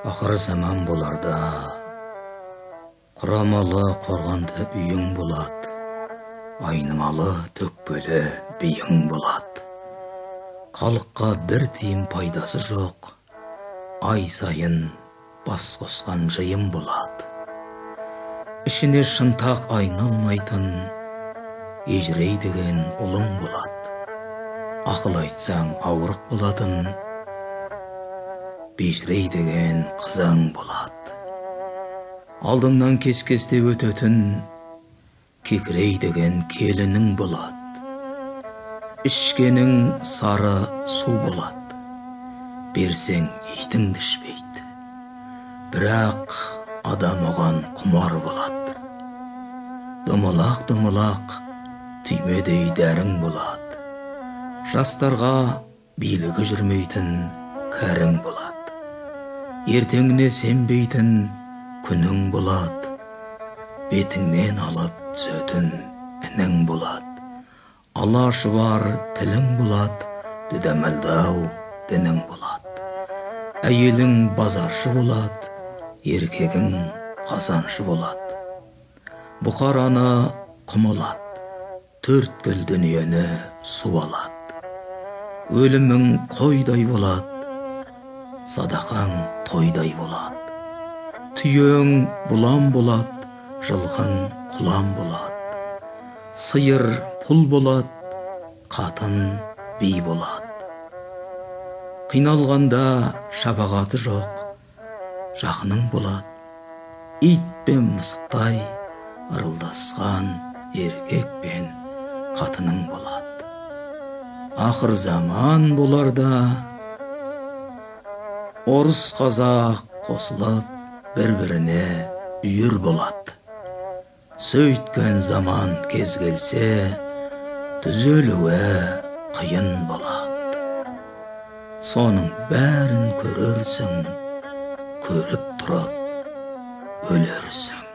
Ақыр заман боларда, құрамалы қорғанды үйің болады, айнымалы төкпелі биің болады. Халыққа бір тиын пайдасы жоқ, ай сайын бас қосқан жиын болады. Ішіне шынтақ айналмайтын, ежірей деген ұлың болады. Ақыл айтсаң ауырық болатын, бежірей деген қызың болады. Алдыңнан кес-кестеп өтетін, кекірей деген келінің болады. Ішкенің сары су болады, берсең итіңді ішпейді. Бірақ адам оған құмар болады. Домалақ түймедей дәрің болады. Жастарға билігі жүрмейтін кәрің болады. Ертеңіне сенбейтін күнің болады. Бетіңнен алып түсетін інің болады. Алашы бар тілің болады, дүдәмәлдау дінің болады. Әйелің базаршы болады, еркегің қазаншы болады. Бұқараны құмылады, төрткіл дүниені су алады. Өлімің қойдай болады, садақаң тойдай болады. Түйең бұлан болады, жылқың құлан болады. Сиыр пұл болады, қатын би болады. Қиналғанда шапағаты жоқ, жақының болады. Ит пен мысықтай ырылдасқан еркек пен қатының болады. Ақыр заман боларда, орыс қазақ қосылып бір-біріне үйір болады. Сөйткен заман кез келсе, түзелуі қиын болады. Соның бәрін көрерсің, көріп тұрып өлерсің.